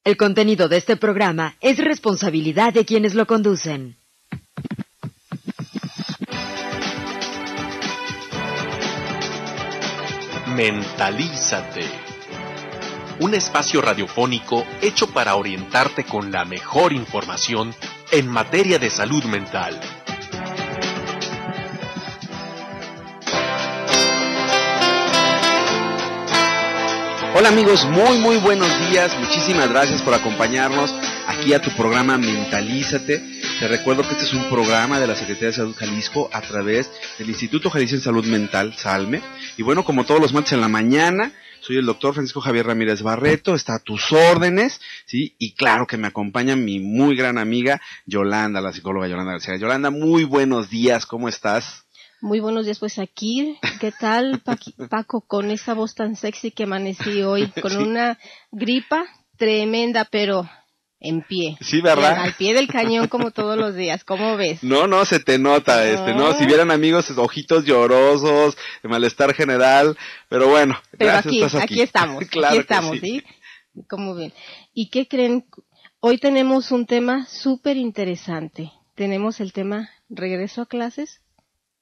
El contenido de este programa es responsabilidad de quienes lo conducen. Mentalízate. Un espacio radiofónico hecho para orientarte con la mejor información en materia de salud mental. Hola amigos, muy buenos días, muchísimas gracias por acompañarnos aquí a tu programa Mentalízate. Te recuerdo que este es un programa de la Secretaría de Salud Jalisco a través del Instituto Jalisciense de Salud Mental, SALME. Y bueno, como todos los martes en la mañana, soy el doctor Francisco Javier Ramírez Barreto, está a tus órdenes, ¿sí? Y claro que me acompaña mi muy gran amiga Yolanda, la psicóloga Yolanda García. Yolanda, muy buenos días, ¿cómo estás? Muy buenos días, pues aquí, ¿qué tal, Paco, con esa voz tan sexy que amanecí hoy, con sí, una gripa tremenda, pero en pie. Sí, ¿verdad? Al pie del cañón como todos los días, ¿cómo ves? No, se te nota, ¿no? Si vieran amigos, ojitos llorosos, malestar general, pero bueno, pero gracias, estás aquí estamos, claro aquí estamos, ¿sí? ¿Cómo ven? ¿Y qué creen? Hoy tenemos un tema súper interesante. Tenemos el tema regreso a clases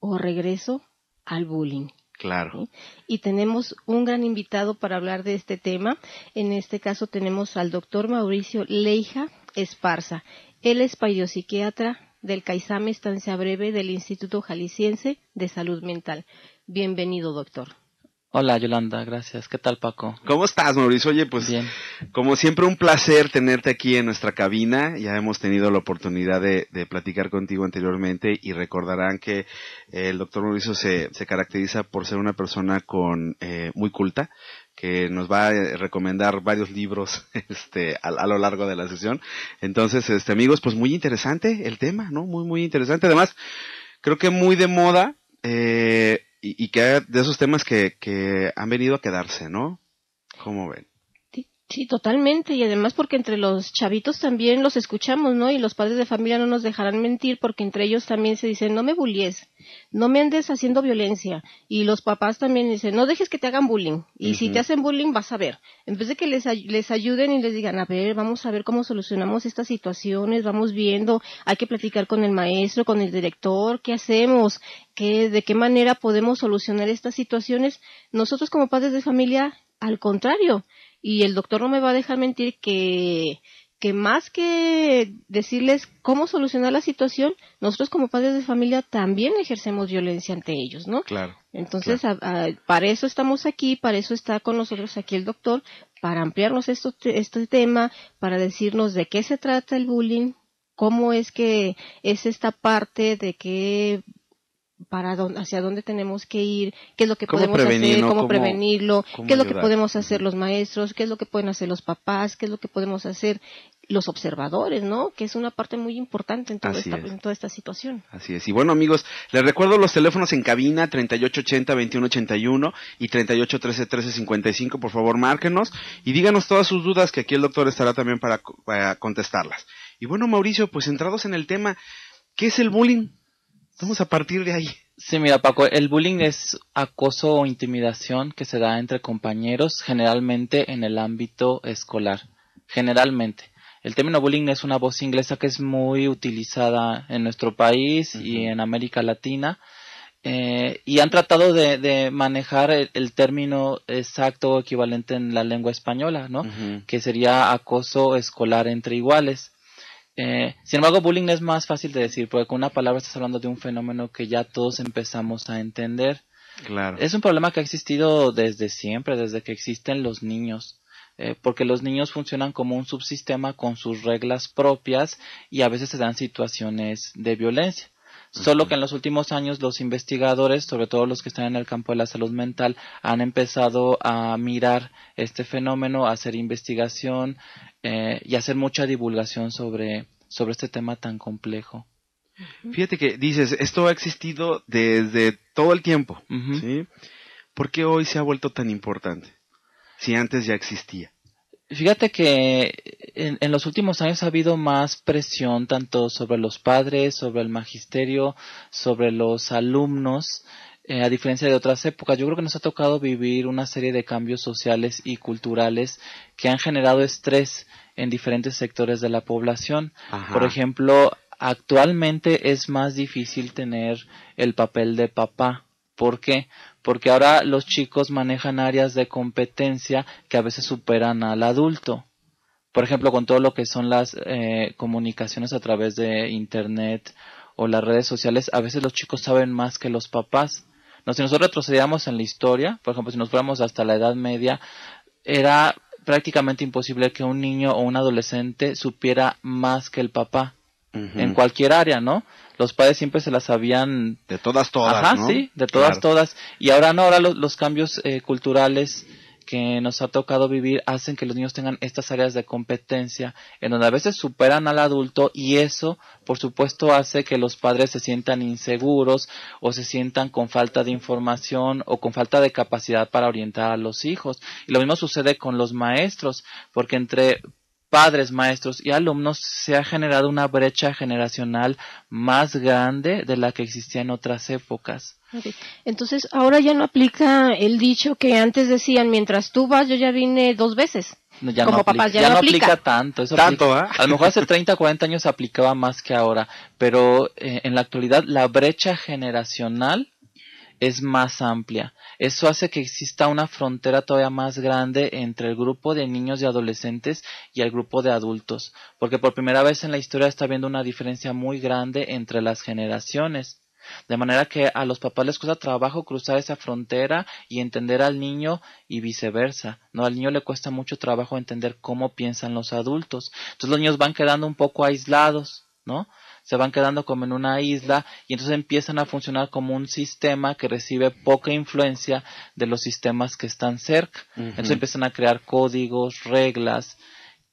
o regreso al bullying. Claro. ¿Sí? Y tenemos un gran invitado para hablar de este tema. En este caso tenemos al doctor Mauricio Leija Esparza. Él es psiquiatra del CAISAME Estancia Breve del Instituto Jalisciense de Salud Mental. Bienvenido, doctor. Hola, Yolanda, gracias. ¿Qué tal, Paco? ¿Cómo estás, Mauricio? Oye, pues, bien. Como siempre, un placer tenerte aquí en nuestra cabina. Ya hemos tenido la oportunidad de platicar contigo anteriormente y recordarán que el doctor Mauricio se caracteriza por ser una persona muy culta, que nos va a recomendar varios libros a lo largo de la sesión. Entonces, amigos, pues muy interesante el tema, ¿no? Muy interesante. Además, creo que muy de moda, y que de esos temas que han venido a quedarse, ¿no? ¿Cómo ven? Sí, totalmente, y además porque entre los chavitos también los escuchamos, ¿no? Y los padres de familia no nos dejarán mentir porque entre ellos también se dicen, no me bullies, no me andes haciendo violencia, y los papás también dicen, no dejes que te hagan bullying, y si te hacen bullying vas a ver, en vez de que les ayuden y les digan, a ver, vamos a ver cómo solucionamos estas situaciones, vamos viendo, hay que platicar con el maestro, con el director, ¿qué hacemos? ¿De qué manera podemos solucionar estas situaciones? Nosotros como padres de familia, al contrario, y el doctor no me va a dejar mentir que más que decirles cómo solucionar la situación, nosotros como padres de familia también ejercemos violencia ante ellos, ¿no? Claro. Entonces, claro. Para eso estamos aquí, para eso está con nosotros aquí el doctor, para ampliarnos este tema, para decirnos de qué se trata el bullying, cómo es que es esta parte de que hacia dónde tenemos que ir, qué es lo que podemos hacer, cómo prevenirlo, qué es lo que podemos hacer los maestros, qué es lo que pueden hacer los papás, qué es lo que podemos hacer los observadores, ¿no? Que es una parte muy importante en toda esta situación. Así es. Y bueno, amigos, les recuerdo los teléfonos en cabina 3880-2181 y 3813-1355. Por favor, márquenos y díganos todas sus dudas, que aquí el doctor estará también para contestarlas. Y bueno, Mauricio, pues entrados en el tema, ¿qué es el bullying? Vamos a partir de ahí. Sí, mira, Paco, el bullying es acoso o intimidación que se da entre compañeros, generalmente en el ámbito escolar. Generalmente. El término bullying es una voz inglesa que es muy utilizada en nuestro país y en América Latina. Y han tratado de manejar el término exacto o equivalente en la lengua española, ¿no? Que sería acoso escolar entre iguales. Sin embargo, bullying es más fácil de decir, porque con una palabra estás hablando de un fenómeno que ya todos empezamos a entender. Claro. Es un problema que ha existido desde siempre, desde que existen los niños, porque los niños funcionan como un subsistema con sus reglas propias y a veces se dan situaciones de violencia. Solo que en los últimos años los investigadores, sobre todo los que están en el campo de la salud mental, han empezado a mirar este fenómeno, a hacer investigación y a hacer mucha divulgación sobre este tema tan complejo. Fíjate que dices, esto ha existido desde todo el tiempo, ¿sí? ¿Por qué hoy se ha vuelto tan importante? Si antes ya existía. Fíjate que en los últimos años ha habido más presión tanto sobre los padres, sobre el magisterio, sobre los alumnos, a diferencia de otras épocas. Yo creo que nos ha tocado vivir una serie de cambios sociales y culturales que han generado estrés en diferentes sectores de la población. Ajá. Por ejemplo, actualmente es más difícil tener el papel de papá. ¿Por qué? Porque ahora los chicos manejan áreas de competencia que a veces superan al adulto. Por ejemplo, con todo lo que son las comunicaciones a través de internet o las redes sociales, a veces los chicos saben más que los papás. No, si nosotros retrocediéramos en la historia, por ejemplo, si nos fuéramos hasta la Edad Media, era prácticamente imposible que un niño o un adolescente supiera más que el papá. Uh-huh. En cualquier área, ¿no? Los padres siempre se las sabían... De todas, Ajá, ¿no? Sí, de todas, todas. Y ahora no, ahora los cambios culturales que nos ha tocado vivir hacen que los niños tengan estas áreas de competencia en donde a veces superan al adulto, y eso por supuesto hace que los padres se sientan inseguros o se sientan con falta de información o con falta de capacidad para orientar a los hijos. Y lo mismo sucede con los maestros, porque entre padres, maestros y alumnos se ha generado una brecha generacional más grande de la que existía en otras épocas. Okay. Entonces, ahora ya no aplica el dicho que antes decían, mientras tú vas, yo ya vine 2 veces. No, ya como no papás, aplica, ya no aplica tanto. Eso tanto, aplica, a lo mejor hace 30, 40 años aplicaba más que ahora, pero en la actualidad la brecha generacional es más amplia. Eso hace que exista una frontera todavía más grande entre el grupo de niños y adolescentes y el grupo de adultos, porque por primera vez en la historia está habiendo una diferencia muy grande entre las generaciones. De manera que a los papás les cuesta trabajo cruzar esa frontera y entender al niño y viceversa, ¿no? Al niño le cuesta mucho trabajo entender cómo piensan los adultos. Entonces los niños van quedando un poco aislados, ¿no? Se van quedando como en una isla y entonces empiezan a funcionar como un sistema que recibe poca influencia de los sistemas que están cerca. Uh-huh. Entonces empiezan a crear códigos, reglas.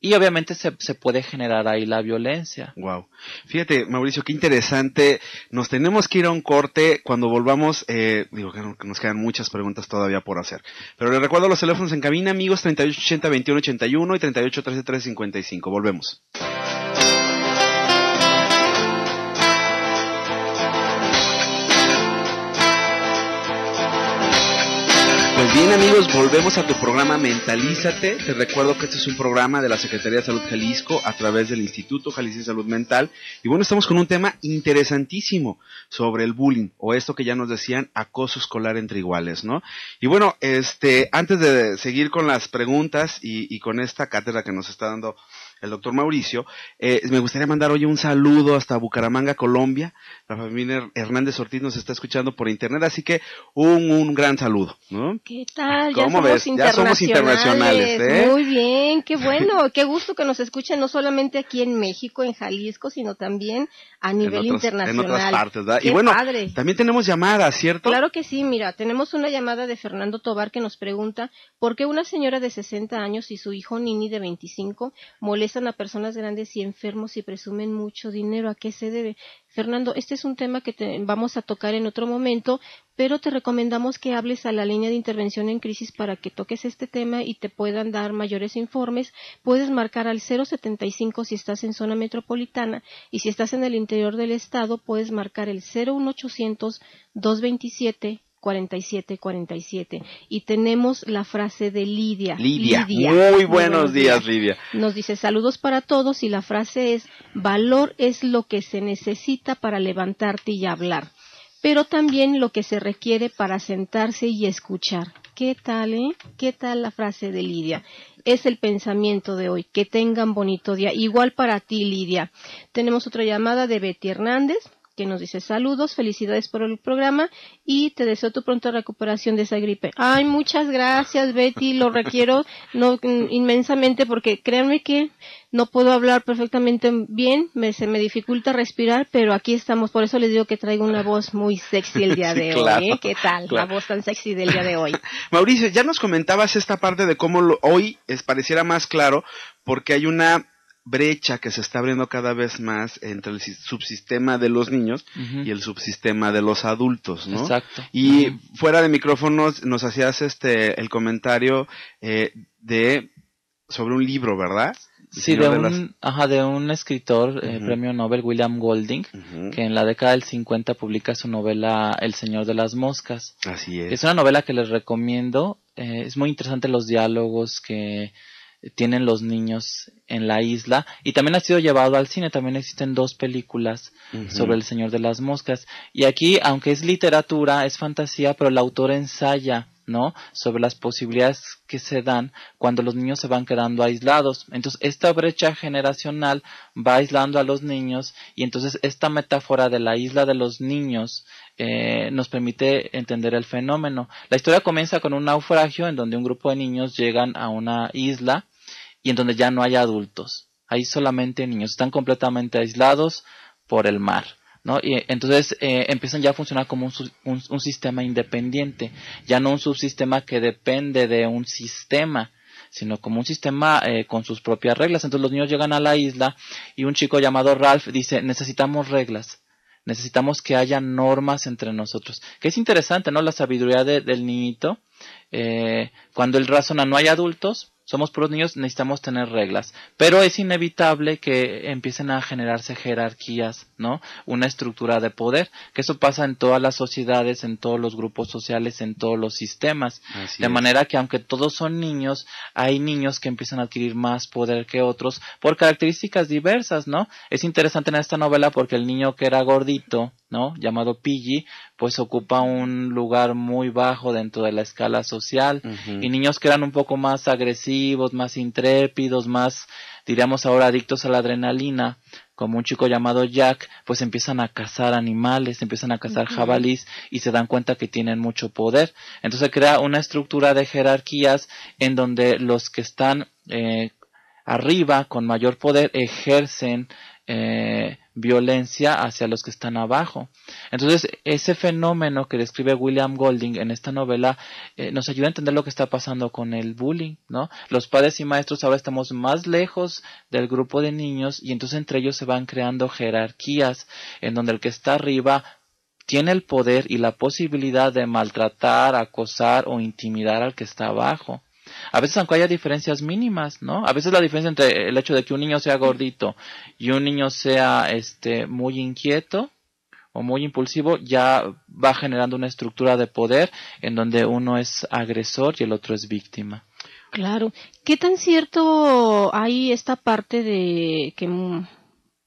Y obviamente se puede generar ahí la violencia. Wow. Fíjate, Mauricio, qué interesante. Nos tenemos que ir a un corte. Cuando volvamos, digo que nos quedan muchas preguntas todavía por hacer. Pero les recuerdo los teléfonos en cabina, amigos, 3880-2181 y 3813-355. Volvemos. Pues bien, amigos, volvemos a tu programa Mentalízate. Te recuerdo que este es un programa de la Secretaría de Salud Jalisco a través del Instituto Jalisciense de Salud Mental. Y bueno, estamos con un tema interesantísimo sobre el bullying, o esto que ya nos decían, acoso escolar entre iguales, ¿no? Y bueno, antes de seguir con las preguntas y con esta cátedra que nos está dando el doctor Mauricio, me gustaría mandar hoy un saludo hasta Bucaramanga, Colombia. La familia Hernández Ortiz nos está escuchando por internet, así que un gran saludo, ¿no? ¿Qué tal? ¿Cómo ves? Ya somos internacionales, ¿eh? Muy bien, qué bueno, qué gusto que nos escuchen no solamente aquí en México, en Jalisco, sino también a nivel internacional. En otras partes, ¿verdad? Qué y bueno, padre. También tenemos llamadas, ¿cierto? Claro que sí, mira, tenemos una llamada de Fernando Tobar que nos pregunta por qué una señora de 60 años y su hijo Nini de 25 molestan a personas grandes y enfermos y presumen mucho dinero. ¿A qué se debe? Fernando, este es un tema que vamos a tocar en otro momento, pero te recomendamos que hables a la línea de intervención en crisis para que toques este tema y te puedan dar mayores informes. Puedes marcar al 075 si estás en zona metropolitana, y si estás en el interior del estado puedes marcar el 01800 227 4747. Y tenemos la frase de Lidia. Lidia. Muy buenos días, Lidia. Nos dice: saludos para todos, y la frase es: valor es lo que se necesita para levantarte y hablar, pero también lo que se requiere para sentarse y escuchar. ¿Qué tal, ¿Qué tal la frase de Lidia? Es el pensamiento de hoy. Que tengan bonito día. Igual para ti, Lidia. Tenemos otra llamada de Betty Hernández, que nos dice: saludos, felicidades por el programa y te deseo tu pronta recuperación de esa gripe. Ay, muchas gracias, Betty, lo requiero inmensamente, porque créanme que no puedo hablar perfectamente bien, se me dificulta respirar, pero aquí estamos. Por eso les digo que traigo una voz muy sexy el día de hoy. ¿Qué tal? Claro. La voz tan sexy del día de hoy. Mauricio, ya nos comentabas esta parte de cómo hoy pareciera más claro, porque hay una brecha que se está abriendo cada vez más entre el subsistema de los niños uh-huh. y el subsistema de los adultos, ¿no? Exacto. Y fuera de micrófonos nos hacías el comentario sobre un libro, ¿verdad? Sí, de un escritor, premio Nobel, William Golding, que en la década del 50 publica su novela El Señor de las Moscas. Así es. Es una novela que les recomiendo. Es muy interesante los diálogos que tienen los niños en la isla, y también ha sido llevado al cine. También existen 2 películas sobre El Señor de las Moscas, y aquí, aunque es literatura, es fantasía, pero el autor ensaya, ¿no?, sobre las posibilidades que se dan cuando los niños se van quedando aislados. Entonces, esta brecha generacional va aislando a los niños, y entonces esta metáfora de la isla de los niños nos permite entender el fenómeno. La historia comienza con un naufragio en donde un grupo de niños llegan a una isla y en donde ya no hay adultos, hay solamente niños, están completamente aislados por el mar, ¿no? Y entonces empiezan ya a funcionar como un sistema independiente, ya no un subsistema que depende de un sistema, sino como un sistema con sus propias reglas. Entonces los niños llegan a la isla y un chico llamado Ralph dice: necesitamos reglas, necesitamos que haya normas entre nosotros. Que es interesante, ¿no?, la sabiduría del niñito. Cuando él razona, no hay adultos, somos puros niños, necesitamos tener reglas, pero es inevitable que empiecen a generarse jerarquías, ¿no?, una estructura de poder, que eso pasa en todas las sociedades, en todos los grupos sociales, en todos los sistemas. Así de es. manera que aunque todos son niños, hay niños que empiezan a adquirir más poder que otros por características diversas, ¿no? Es interesante en esta novela porque el niño que era gordito, ¿no?, llamado Piggy, pues ocupa un lugar muy bajo dentro de la escala social, y niños que eran un poco más agresivos, más intrépidos, más, diríamos ahora, adictos a la adrenalina, como un chico llamado Jack, pues empiezan a cazar animales, empiezan a cazar jabalís, y se dan cuenta que tienen mucho poder. Entonces se crea una estructura de jerarquías en donde los que están arriba, con mayor poder, ejercen violencia hacia los que están abajo. Entonces, ese fenómeno que describe William Golding en esta novela nos ayuda a entender lo que está pasando con el bullying, ¿no? Los padres y maestros ahora estamos más lejos del grupo de niños, y entonces entre ellos se van creando jerarquías en donde el que está arriba tiene el poder y la posibilidad de maltratar, acosar o intimidar al que está abajo. A veces, aunque haya diferencias mínimas, ¿no? A veces la diferencia entre el hecho de que un niño sea gordito y un niño sea muy inquieto o muy impulsivo ya va generando una estructura de poder en donde uno es agresor y el otro es víctima. Claro. ¿Qué tan cierto hay esta parte de que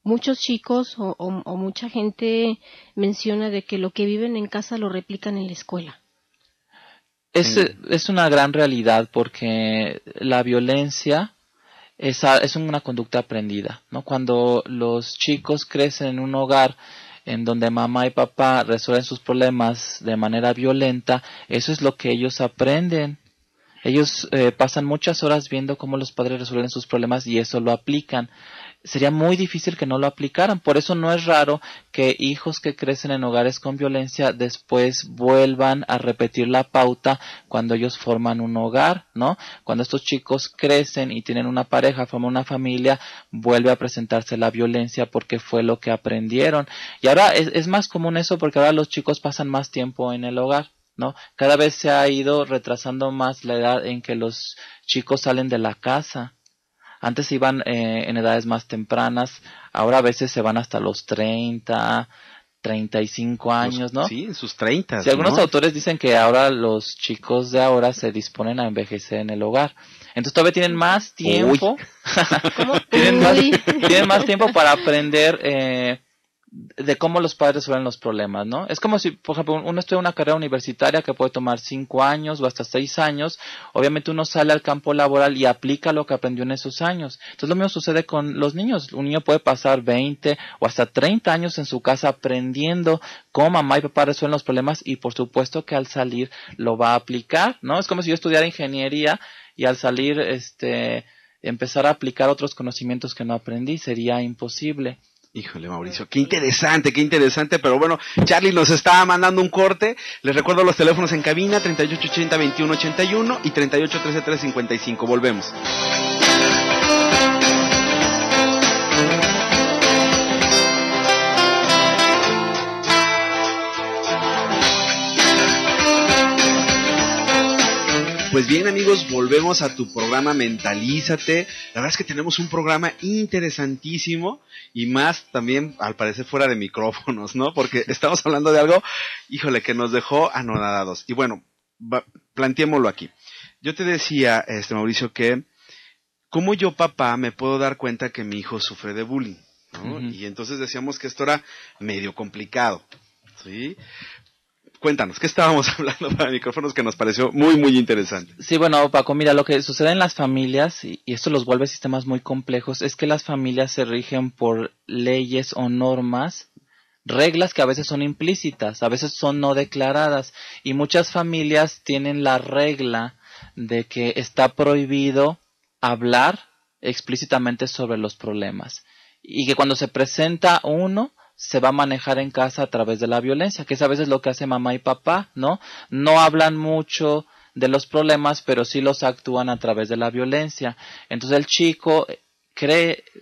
muchos chicos o mucha gente menciona de que lo que viven en casa lo replican en la escuela? Es una gran realidad, porque la violencia es una conducta aprendida, ¿no? Cuando los chicos crecen en un hogar en donde mamá y papá resuelven sus problemas de manera violenta, eso es lo que ellos aprenden. Ellos pasan muchas horas viendo cómo los padres resuelven sus problemas y eso lo aplican. Sería muy difícil que no lo aplicaran. Por eso no es raro que hijos que crecen en hogares con violencia después vuelvan a repetir la pauta cuando ellos forman un hogar, ¿no? Cuando estos chicos crecen y tienen una pareja, forman una familia, vuelve a presentarse la violencia porque fue lo que aprendieron. Y ahora es más común eso porque ahora los chicos pasan más tiempo en el hogar, ¿no? Cada vez se ha ido retrasando más la edad en que los chicos salen de la casa. Antes iban en edades más tempranas, ahora a veces se van hasta los 30, 35 años, ¿no? Sí, en sus 30. Sí, algunos ¿no? autores dicen que ahora los chicos de ahora se disponen a envejecer en el hogar. Entonces todavía tienen más tiempo. tienen más tiempo para aprender de cómo los padres resuelven los problemas, ¿no? Es como si, por ejemplo, uno estudia una carrera universitaria que puede tomar 5 años o hasta 6 años. Obviamente uno sale al campo laboral y aplica lo que aprendió en esos años. Entonces lo mismo sucede con los niños. Un niño puede pasar 20 o hasta 30 años en su casa aprendiendo cómo mamá y papá resuelven los problemas, y por supuesto que al salir lo va a aplicar, ¿no? Es como si yo estudiara ingeniería y al salir empezar a aplicar otros conocimientos que no aprendí. Sería imposible. Híjole, Mauricio, qué interesante, pero bueno, Charlie nos está mandando un corte. Les recuerdo los teléfonos en cabina, 3880-2181 y 3813-355. Volvemos. Pues bien, amigos, volvemos a tu programa Mentalízate. La verdad es que tenemos un programa interesantísimo y más también, al parecer, fuera de micrófonos, ¿no? Porque estamos hablando de algo, híjole, que nos dejó anonadados. Y bueno, planteémoslo aquí. Yo te decía, Mauricio, que ¿cómo yo, papá, me puedo dar cuenta que mi hijo sufre de bullying? ¿No? Y entonces decíamos que esto era medio complicado, ¿sí? Cuéntanos, ¿qué estábamos hablando para micrófonos que nos pareció muy, muy interesante? Sí, bueno, Paco, mira, lo que sucede en las familias, y esto los vuelve sistemas muy complejos, es que las familias se rigen por leyes o normas, reglas que a veces son implícitas, a veces son no declaradas, y muchas familias tienen la regla de que está prohibido hablar explícitamente sobre los problemas, y que cuando se presenta uno, se va a manejar en casa a través de la violencia, que es a veces lo que hace mamá y papá, ¿no? No hablan mucho de los problemas, pero sí los actúan a través de la violencia. Entonces el chico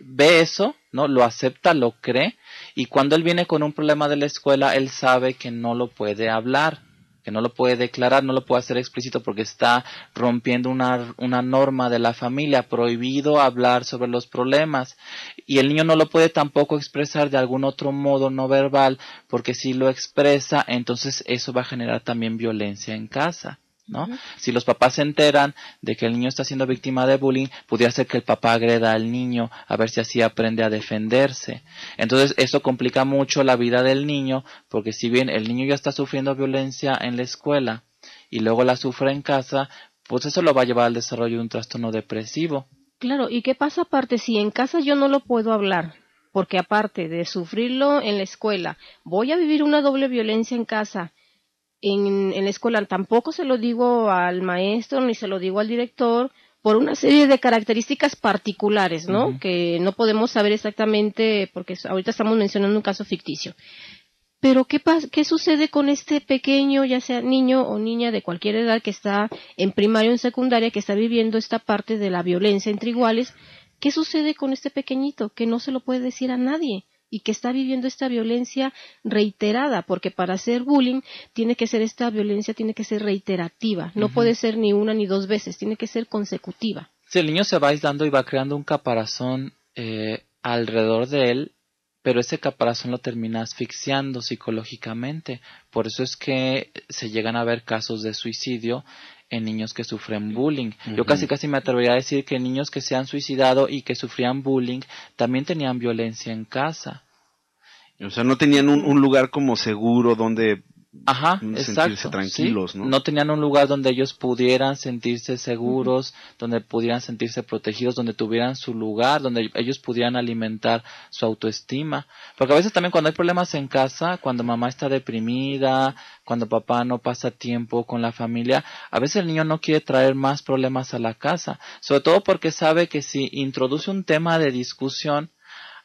ve eso, ¿no? Lo acepta, lo cree, y cuando él viene con un problema de la escuela, él sabe que no lo puede hablar, que no lo puede declarar, no lo puede hacer explícito porque está rompiendo una norma de la familia, prohibido hablar sobre los problemas, y el niño no lo puede tampoco expresar de algún otro modo no verbal, porque si lo expresa, entonces eso va a generar también violencia en casa, ¿no? Si los papás se enteran de que el niño está siendo víctima de bullying, pudiera ser que el papá agreda al niño a ver si así aprende a defenderse. Entonces eso complica mucho la vida del niño, porque si bien el niño ya está sufriendo violencia en la escuela y luego la sufre en casa, pues eso lo va a llevar al desarrollo de un trastorno depresivo. Claro, ¿y qué pasa aparte si en casa yo no lo puedo hablar? Porque aparte de sufrirlo en la escuela, voy a vivir una doble violencia en casa. En la escuela tampoco se lo digo al maestro ni se lo digo al director por una serie de características particulares, ¿no? Que no podemos saber exactamente porque ahorita estamos mencionando un caso ficticio. Pero ¿qué sucede con este pequeño, ya sea niño o niña de cualquier edad que está en primaria o en secundaria, que está viviendo esta parte de la violencia entre iguales? ¿Qué sucede con este pequeñito que no se lo puede decir a nadie? Y que está viviendo esta violencia reiterada, porque para hacer bullying esta violencia tiene que ser reiterativa, no puede ser ni una ni dos veces, tiene que ser consecutiva. Si el niño se va aislando y va creando un caparazón alrededor de él, pero ese caparazón lo termina asfixiando psicológicamente, por eso es que se llegan a ver casos de suicidio en niños que sufren bullying. Yo casi me atrevería a decir que niños que se han suicidado y que sufrían bullying también tenían violencia en casa. O sea, no tenían un lugar como seguro donde sentirse exacto, tranquilos, ¿sí? ¿no? No tenían un lugar donde ellos pudieran sentirse seguros, donde pudieran sentirse protegidos, donde tuvieran su lugar, donde ellos pudieran alimentar su autoestima. Porque a veces también cuando hay problemas en casa, cuando mamá está deprimida, cuando papá no pasa tiempo con la familia, a veces el niño no quiere traer más problemas a la casa, sobre todo porque sabe que si introduce un tema de discusión,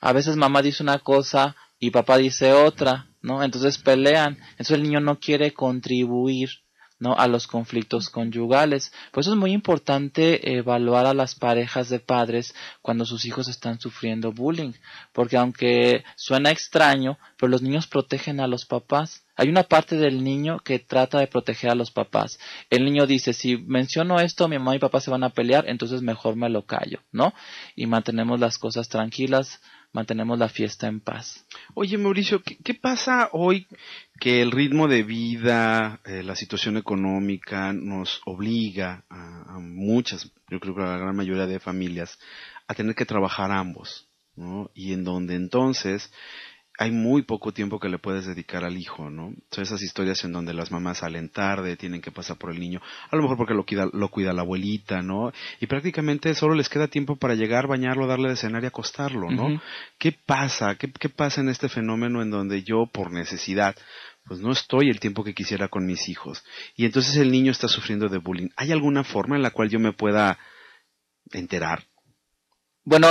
a veces mamá dice una cosa y papá dice otra, ¿no? Entonces pelean, entonces el niño no quiere contribuir, ¿no? A los conflictos conyugales. Por eso es muy importante evaluar a las parejas de padres cuando sus hijos están sufriendo bullying, porque aunque suena extraño, pero los niños protegen a los papás. Hay una parte del niño que trata de proteger a los papás. El niño dice, si menciono esto, mi mamá y papá se van a pelear, entonces mejor me lo callo, ¿no? Y mantenemos las cosas tranquilas, mantenemos la fiesta en paz. Oye, Mauricio, ¿qué pasa hoy que el ritmo de vida, la situación económica nos obliga a muchas, yo creo que a la gran mayoría de familias, a tener que trabajar ambos, ¿no? Y en donde entonces hay muy poco tiempo que le puedes dedicar al hijo, ¿no? Son esas historias en donde las mamás salen tarde, tienen que pasar por el niño, a lo mejor porque lo cuida la abuelita, ¿no? Y prácticamente solo les queda tiempo para llegar, bañarlo, darle de cenar y acostarlo, ¿no? ¿Qué pasa? ¿Qué pasa en este fenómeno en donde yo, por necesidad, pues no estoy el tiempo que quisiera con mis hijos? Y entonces el niño está sufriendo de bullying. ¿Hay alguna forma en la cual yo me pueda enterar? Bueno,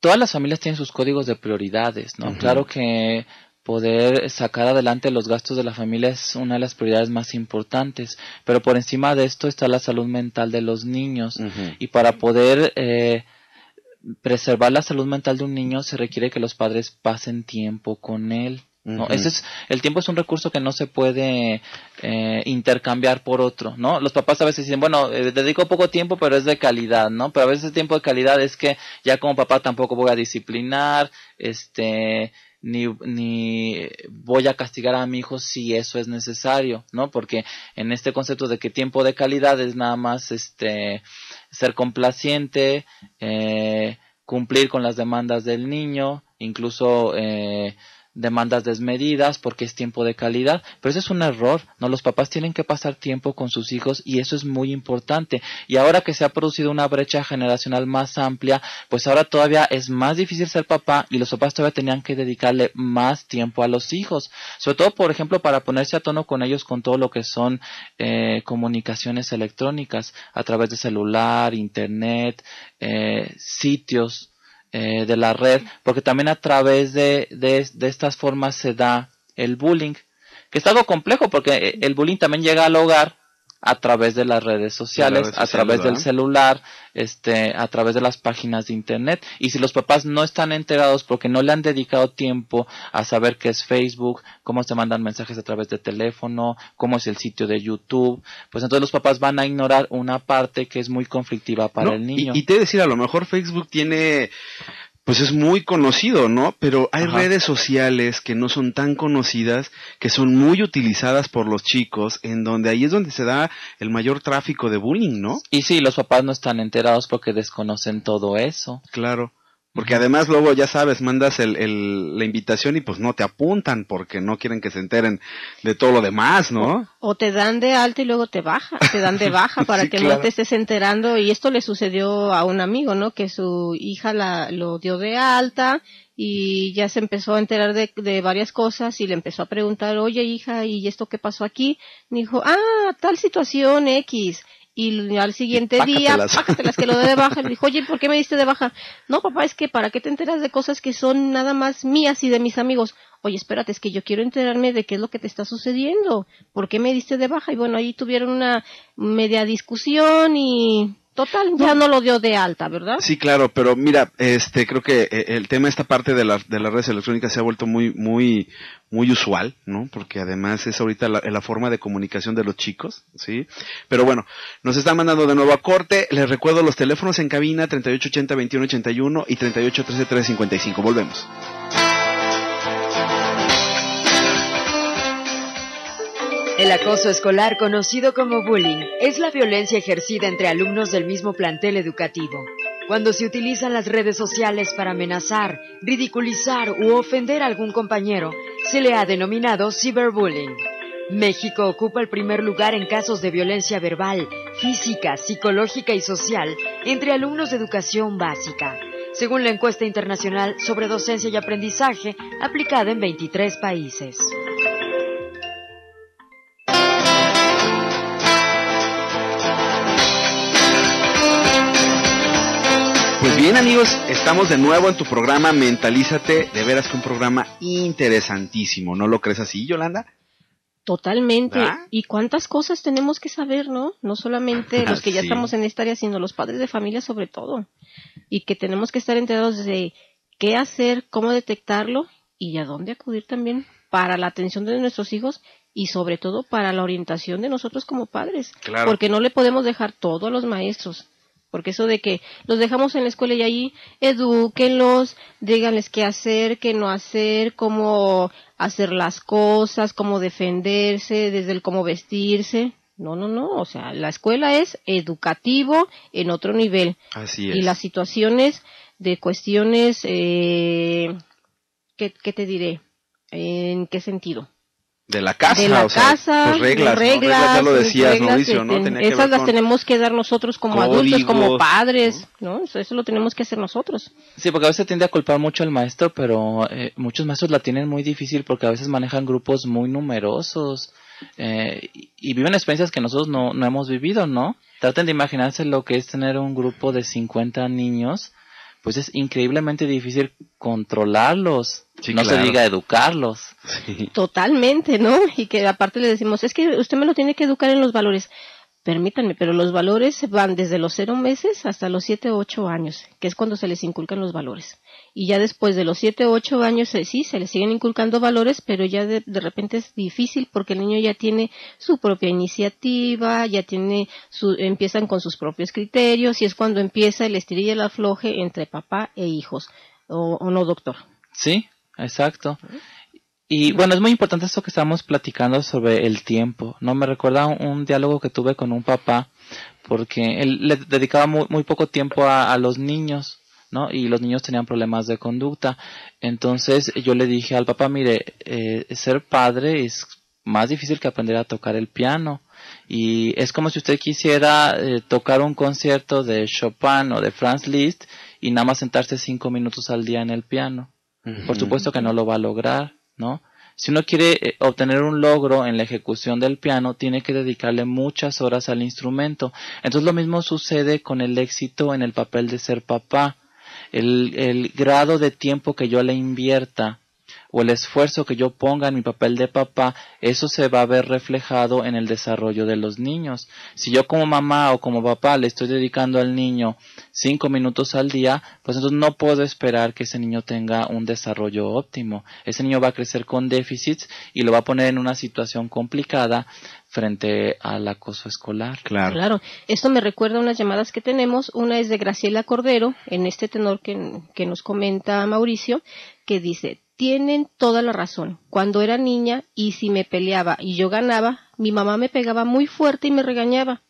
todas las familias tienen sus códigos de prioridades, ¿no? Claro que poder sacar adelante los gastos de la familia es una de las prioridades más importantes, pero por encima de esto está la salud mental de los niños, y para poder preservar la salud mental de un niño se requiere que los padres pasen tiempo con él, ¿no? El tiempo es un recurso que no se puede intercambiar por otro, ¿no? Los papás a veces dicen, bueno, dedico poco tiempo, pero es de calidad, ¿no? Pero a veces el tiempo de calidad es que ya como papá tampoco voy a disciplinar, ni voy a castigar a mi hijo si eso es necesario, ¿no? Porque en este concepto de que tiempo de calidad es nada más ser complaciente, cumplir con las demandas del niño, incluso demandas desmedidas porque es tiempo de calidad, pero eso es un error, ¿no? Los papás tienen que pasar tiempo con sus hijos y eso es muy importante. Y ahora que se ha producido una brecha generacional más amplia, pues ahora todavía es más difícil ser papá y los papás todavía tenían que dedicarle más tiempo a los hijos, sobre todo, por ejemplo, para ponerse a tono con ellos con todo lo que son comunicaciones electrónicas a través de celular, internet, sitios de la red, porque también a través de estas formas se da el bullying, que es algo complejo porque el bullying también llega al hogar a través de las redes sociales, a través del celular, a través de las páginas de internet. Y si los papás no están enterados porque no le han dedicado tiempo a saber qué es Facebook, cómo se mandan mensajes a través de teléfono, cómo es el sitio de YouTube, pues entonces los papás van a ignorar una parte que es muy conflictiva para el niño. Y te decir, a lo mejor Facebook tiene... Pues es muy conocido, ¿no? Pero hay redes sociales que no son tan conocidas, que son muy utilizadas por los chicos, en donde ahí es donde se da el mayor tráfico de bullying, ¿no? Y sí, los papás no están enterados porque desconocen todo eso. Claro. Porque además luego, ya sabes, mandas la invitación y pues no te apuntan porque no quieren que se enteren de todo lo demás, ¿no? O te dan de alta y luego te dan de baja para que no te estés enterando. Y esto le sucedió a un amigo, ¿no? Que su hija lo dio de alta y ya se empezó a enterar de varias cosas y le empezó a preguntar, oye hija, ¿y esto qué pasó aquí? Y dijo, tal situación X. Y al siguiente día, pácatelas que lo dé de baja. Le dijo, oye, ¿por qué me diste de baja? No, papá, es que ¿para qué te enteras de cosas que son nada más mías y de mis amigos? Oye, espérate, es que yo quiero enterarme de qué es lo que te está sucediendo. ¿Por qué me diste de baja? Y bueno, ahí tuvieron una media discusión y... Total, ya no lo dio de alta, ¿verdad? Sí, claro, pero mira, creo que el tema, esta parte de las redes electrónicas se ha vuelto muy usual, ¿no? Porque además es ahorita la forma de comunicación de los chicos, ¿sí? Pero bueno, nos están mandando de nuevo a corte. Les recuerdo los teléfonos en cabina 3880-2181 y 3813-355. Volvemos. El acoso escolar, conocido como bullying, es la violencia ejercida entre alumnos del mismo plantel educativo, cuando se utilizan las redes sociales para amenazar, ridiculizar u ofender a algún compañero, se le ha denominado ciberbullying. México ocupa el primer lugar en casos de violencia verbal, física, psicológica y social entre alumnos de educación básica, según la encuesta internacional sobre docencia y aprendizaje aplicada en 23 países. Pues bien, amigos, estamos de nuevo en tu programa Mentalízate. De veras que un programa interesantísimo, ¿no lo crees así, Yolanda? Totalmente. Y cuántas cosas tenemos que saber, ¿no? No solamente los que ya estamos en esta área, sino los padres de familia sobre todo. Y que tenemos que estar enterados de qué hacer, cómo detectarlo y a dónde acudir también para la atención de nuestros hijos y sobre todo para la orientación de nosotros como padres. Claro. Porque no le podemos dejar todo a los maestros. Porque eso de que los dejamos en la escuela y ahí edúquenlos, díganles qué hacer, qué no hacer, cómo hacer las cosas, cómo defenderse, desde el cómo vestirse. No, o sea, la escuela es educativo en otro nivel. Así es. Y las situaciones de cuestiones, ¿qué te diré? ¿En qué sentido? De la casa, de la casa, pues reglas, ya lo decías, Mauricio, ¿no? Esas las tenemos que dar nosotros como adultos, como padres, ¿no? Eso lo tenemos que hacer nosotros. Sí, porque a veces tiende a culpar mucho al maestro, pero muchos maestros la tienen muy difícil porque a veces manejan grupos muy numerosos y viven experiencias que nosotros no hemos vivido, ¿no? Traten de imaginarse lo que es tener un grupo de 50 niños, pues es increíblemente difícil controlarlos, sí, no se diga educarlos. Sí. Totalmente, ¿no? Y que aparte le decimos, es que usted me lo tiene que educar en los valores. Permítanme, pero los valores van desde los 0 meses hasta los 7 o 8 años, que es cuando se les inculcan los valores. Y ya después de los 7 o 8 años, sí, se les siguen inculcando valores, pero ya de repente es difícil porque el niño ya tiene su propia iniciativa, empiezan con sus propios criterios, y es cuando empieza el estira y el afloje entre papá e hijos. ¿O no, doctor? Sí, exacto. Y bueno, es muy importante esto que estamos platicando sobre el tiempo, ¿no? Me recuerda un diálogo que tuve con un papá, porque él le dedicaba muy poco tiempo a los niños, ¿no? Y los niños tenían problemas de conducta. Entonces yo le dije al papá, mire, ser padre es más difícil que aprender a tocar el piano. Y es como si usted quisiera tocar un concierto de Chopin o de Franz Liszt y nada más sentarse 5 minutos al día en el piano. Por supuesto que no lo va a lograr, ¿no? Si uno quiere obtener un logro en la ejecución del piano, tiene que dedicarle muchas horas al instrumento. Entonces lo mismo sucede con el éxito en el papel de ser papá. El grado de tiempo que yo le invierta o el esfuerzo que yo ponga en mi papel de papá, eso se va a ver reflejado en el desarrollo de los niños. Si yo como mamá o como papá le estoy dedicando al niño 5 minutos al día, pues entonces no puedo esperar que ese niño tenga un desarrollo óptimo. Ese niño va a crecer con déficits y lo va a poner en una situación complicada frente al acoso escolar. Claro. Esto me recuerda a unas llamadas que tenemos. Una es de Graciela Cordero, en este tenor que nos comenta Mauricio, que dice: tienen toda la razón. Cuando era niña y si me peleaba y yo ganaba, mi mamá me pegaba muy fuerte y me regañaba.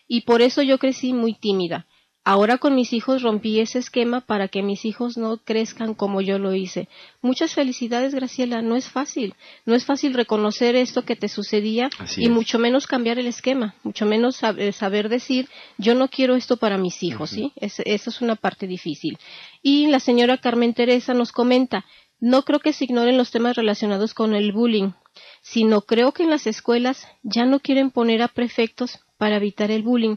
Y por eso yo crecí muy tímida. Ahora con mis hijos rompí ese esquema para que mis hijos no crezcan como yo lo hice. Muchas felicidades, Graciela. No es fácil. No es fácil reconocer esto que te sucedía y mucho menos cambiar el esquema. Mucho menos saber decir, yo no quiero esto para mis hijos, ¿sí? Eso es una parte difícil. Y la señora Carmen Teresa nos comenta: no creo que se ignoren los temas relacionados con el bullying, sino creo que en las escuelas ya no quieren poner a prefectos para evitar el bullying.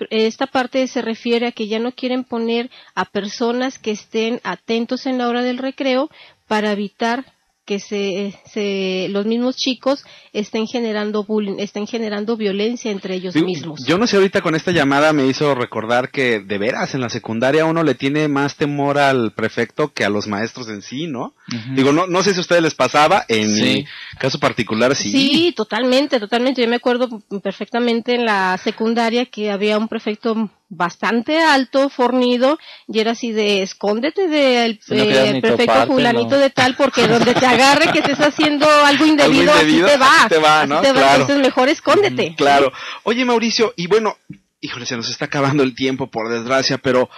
Esta parte se refiere a que ya no quieren poner a personas que estén atentos en la hora del recreo para evitar que los mismos chicos estén generando bullying, estén generando violencia entre ellos mismos. Yo no sé, ahorita con esta llamada me hizo recordar que de veras en la secundaria uno le tiene más temor al prefecto que a los maestros en sí, ¿no? Digo, no sé si a ustedes les pasaba, en mi caso particular sí. Sí, totalmente. Yo me acuerdo perfectamente en la secundaria que había un prefecto bastante alto, fornido, y era así de: escóndete del prefecto fulanito de tal, porque donde te agarre que estés haciendo algo indebido, así te va, ¿no? Claro. Entonces mejor escóndete. Claro. Oye, Mauricio, y bueno, híjole, se nos está acabando el tiempo, por desgracia, pero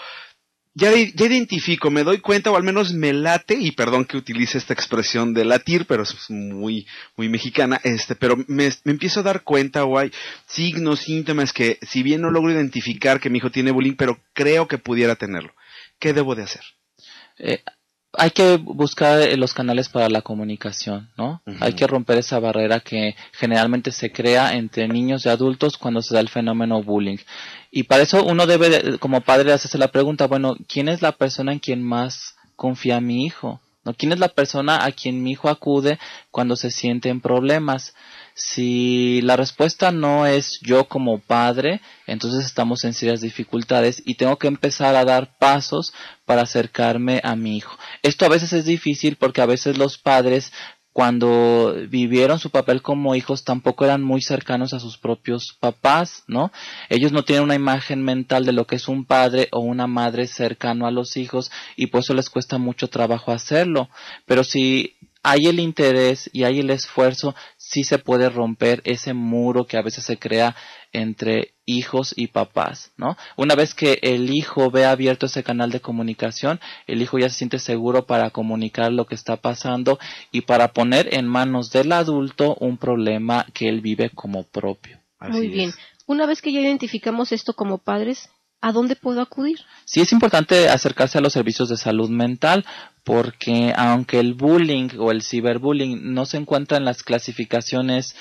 ya identifico, me doy cuenta, o al menos me late, y perdón que utilice esta expresión de latir, pero es muy mexicana, pero me empiezo a dar cuenta, o hay signos, síntomas que, si bien no logro identificar que mi hijo tiene bullying, pero creo que pudiera tenerlo. ¿Qué debo de hacer? Hay que buscar los canales para la comunicación, ¿no? Hay que romper esa barrera que generalmente se crea entre niños y adultos cuando se da el fenómeno bullying. Y para eso uno debe, como padre, hacerse la pregunta: bueno, ¿quién es la persona en quien más confía mi hijo? ¿No? ¿Quién es la persona a quien mi hijo acude cuando se siente en problemas? Si la respuesta no es yo como padre, entonces estamos en serias dificultades y tengo que empezar a dar pasos para acercarme a mi hijo. Esto a veces es difícil porque a veces los padres, cuando vivieron su papel como hijos, tampoco eran muy cercanos a sus propios papás, ¿no? Ellos no tienen una imagen mental de lo que es un padre o una madre cercano a los hijos y por eso les cuesta mucho trabajo hacerlo. Pero si hay el interés y hay el esfuerzo, sí se puede romper ese muro que a veces se crea entre hijos y papás, ¿no? Una vez que el hijo ve abierto ese canal de comunicación, el hijo ya se siente seguro para comunicar lo que está pasando y para poner en manos del adulto un problema que él vive como propio. Muy bien. Una vez que ya identificamos esto como padres, ¿a dónde puedo acudir? Sí, es importante acercarse a los servicios de salud mental porque aunque el bullying o el ciberbullying no se encuentra en las clasificaciones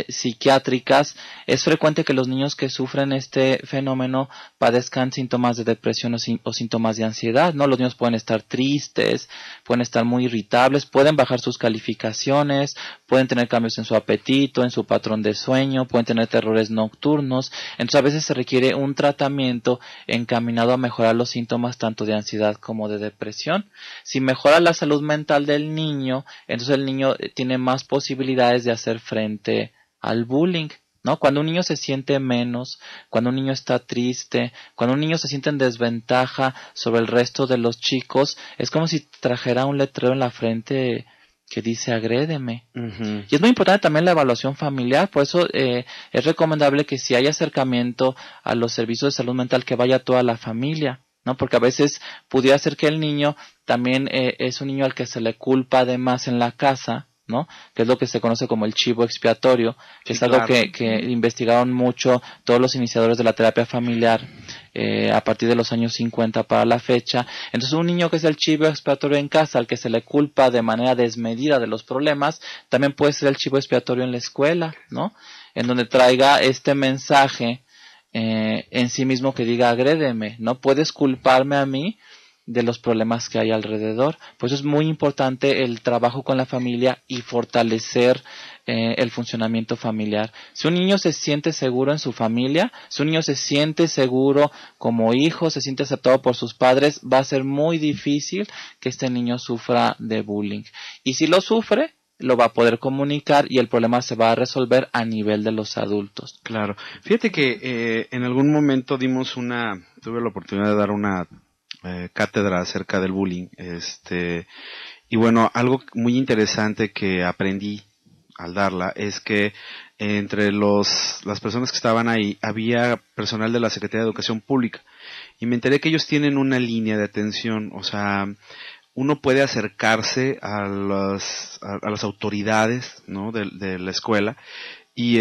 psiquiátricas, es frecuente que los niños que sufren este fenómeno padezcan síntomas de depresión o síntomas de ansiedad, ¿no? Los niños pueden estar tristes, pueden estar muy irritables, pueden bajar sus calificaciones, pueden tener cambios en su apetito, en su patrón de sueño, pueden tener terrores nocturnos. Entonces a veces se requiere un tratamiento encaminado a mejorar los síntomas tanto de ansiedad como de depresión. Si mejora la salud mental del niño, entonces el niño tiene más posibilidades de hacer frente al bullying, ¿no? Cuando un niño se siente menos, cuando un niño está triste, cuando un niño se siente en desventaja sobre el resto de los chicos, es como si trajera un letrero en la frente que dice agrédeme. Uh-huh. Y es muy importante también la evaluación familiar, por eso es recomendable que si hay acercamiento a los servicios de salud mental, que vaya toda la familia, ¿no? Porque a veces pudiera ser que el niño también es un niño al que se le culpa además en la casa, ¿no? Que es lo que se conoce como el chivo expiatorio, que es algo que investigaron mucho todos los iniciadores de la terapia familiar a partir de los años 50 para la fecha. Entonces un niño que es el chivo expiatorio en casa, al que se le culpa de manera desmedida de los problemas, también puede ser el chivo expiatorio en la escuela, ¿no? En donde traiga este mensaje en sí mismo que diga agrédeme, no puedes culparme a mí de los problemas que hay alrededor. Por eso es muy importante el trabajo con la familia y fortalecer el funcionamiento familiar. Si un niño se siente seguro en su familia, si un niño se siente seguro como hijo, se siente aceptado por sus padres, va a ser muy difícil que este niño sufra de bullying. Y si lo sufre, lo va a poder comunicar y el problema se va a resolver a nivel de los adultos. Claro. Fíjate que en algún momento tuve la oportunidad de dar una cátedra acerca del bullying, y bueno, algo muy interesante que aprendí al darla es que entre las personas que estaban ahí había personal de la Secretaría de Educación Pública, y me enteré que ellos tienen una línea de atención, o sea, uno puede acercarse a las autoridades, ¿no? de la escuela, y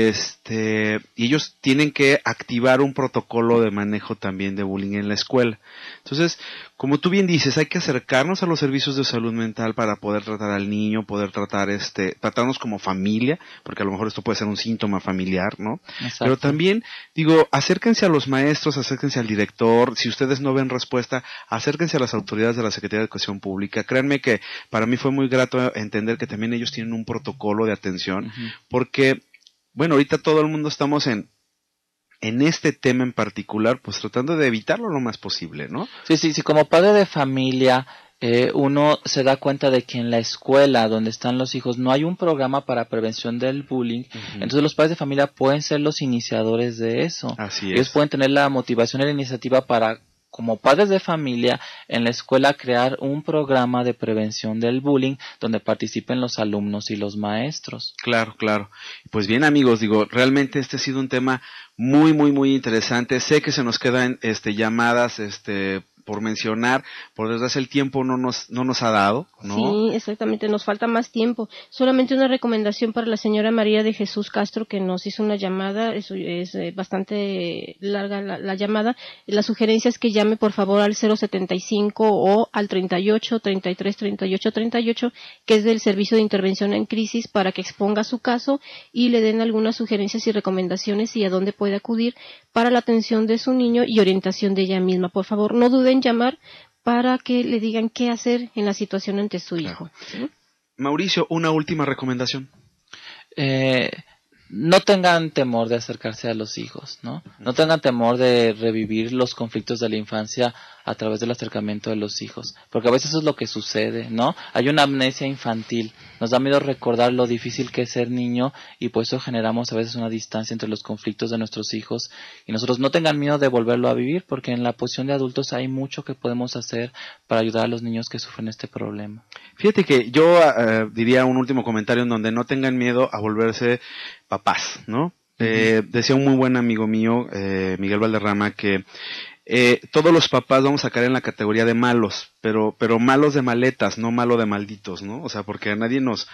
ellos tienen que activar un protocolo de manejo también de bullying en la escuela. Entonces, como tú bien dices, hay que acercarnos a los servicios de salud mental para poder tratar al niño, poder tratarnos como familia, porque a lo mejor esto puede ser un síntoma familiar, ¿no? Exacto. Pero también, digo, acérquense a los maestros, acérquense al director, si ustedes no ven respuesta, acérquense a las autoridades de la Secretaría de Educación Pública. Créanme que para mí fue muy grato entender que también ellos tienen un protocolo de atención, uh-huh. Porque bueno, ahorita todo el mundo estamos en este tema en particular, pues tratando de evitarlo lo más posible, ¿no? Sí, como padre de familia, uno se da cuenta de que en la escuela donde están los hijos no hay un programa para prevención del bullying, uh-huh. Entonces los padres de familia pueden ser los iniciadores de eso. Así es. Ellos pueden tener la motivación y la iniciativa para, como padres de familia, en la escuela crear un programa de prevención del bullying donde participen los alumnos y los maestros. Claro. Pues bien, amigos, digo, realmente este ha sido un tema muy, muy, muy interesante. Sé que se nos quedan llamadas por mencionar, por desgracia el tiempo no nos ha dado, ¿no? Sí, exactamente, nos falta más tiempo. Solamente una recomendación para la señora María de Jesús Castro, que nos hizo una llamada, es bastante larga la llamada. La sugerencia es que llame por favor al 075 o al 38 33 38 38, que es del Servicio de Intervención en Crisis, para que exponga su caso y le den algunas sugerencias y recomendaciones y a dónde puede acudir para la atención de su niño y orientación de ella misma. Por favor, no duden en llamar para que le digan qué hacer en la situación ante su hijo. ¿Sí? Mauricio, una última recomendación. No tengan temor de acercarse a los hijos, ¿no? No tengan temor de revivir los conflictos de la infancia a través del acercamiento de los hijos, porque a veces eso es lo que sucede, ¿no? Hay una amnesia infantil, nos da miedo recordar lo difícil que es ser niño y por eso generamos a veces una distancia entre los conflictos de nuestros hijos, y nosotros no tengan miedo de volverlo a vivir, porque en la posición de adultos hay mucho que podemos hacer para ayudar a los niños que sufren este problema. Fíjate que yo diría un último comentario en donde no tengan miedo a volverse papás, ¿no? Decía un muy buen amigo mío, Miguel Valderrama, que todos los papás vamos a caer en la categoría de malos, pero malos de maletas, no malo de malditos, ¿no? O sea, porque a nadie nos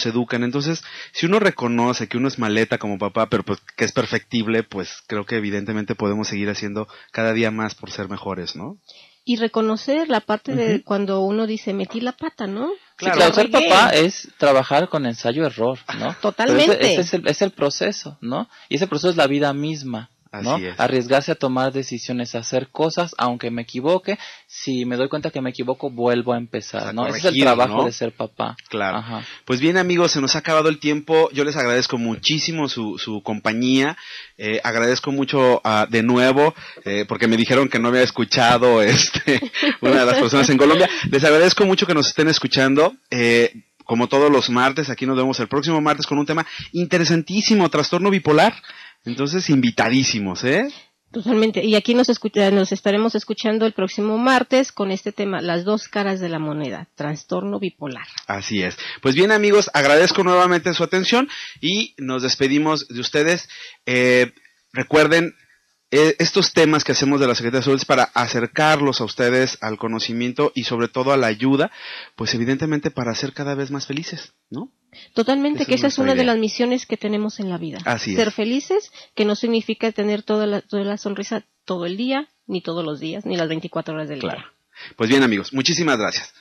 educan. Entonces, si uno reconoce que uno es maleta como papá, pero pues, que es perfectible, pues creo que evidentemente podemos seguir haciendo cada día más por ser mejores, ¿no? Y reconocer la parte de cuando uno dice, metí la pata, ¿no? Claro, ser papá es trabajar con ensayo-error, ¿no? Totalmente. Ese es el proceso, ¿no? Y ese proceso es la vida misma, ¿no? Así es. Arriesgarse a tomar decisiones, a hacer cosas, aunque me equivoque. Si me doy cuenta que me equivoco, vuelvo a empezar, ¿no? Ese es el trabajo de ser papá. Claro. Ajá. Pues bien, amigos, se nos ha acabado el tiempo. Yo les agradezco muchísimo su compañía. Agradezco mucho de nuevo, porque me dijeron que no había escuchado una de las personas en Colombia. Les agradezco mucho que nos estén escuchando. Como todos los martes, aquí nos vemos el próximo martes con un tema interesantísimo, trastorno bipolar. Entonces, invitadísimos, ¿eh? Totalmente. Y aquí nos estaremos escuchando el próximo martes con este tema, las dos caras de la moneda, trastorno bipolar. Así es. Pues bien, amigos, agradezco nuevamente su atención y nos despedimos de ustedes. Recuerden, estos temas que hacemos de la Secretaría de Salud es para acercarlos a ustedes al conocimiento y sobre todo a la ayuda, pues evidentemente para ser cada vez más felices, ¿no? Totalmente, que esa es una de las misiones que tenemos en la vida. Así Ser es. felices, que no significa tener toda la sonrisa todo el día, ni todos los días, ni las 24 horas del día. Pues bien, amigos, muchísimas gracias.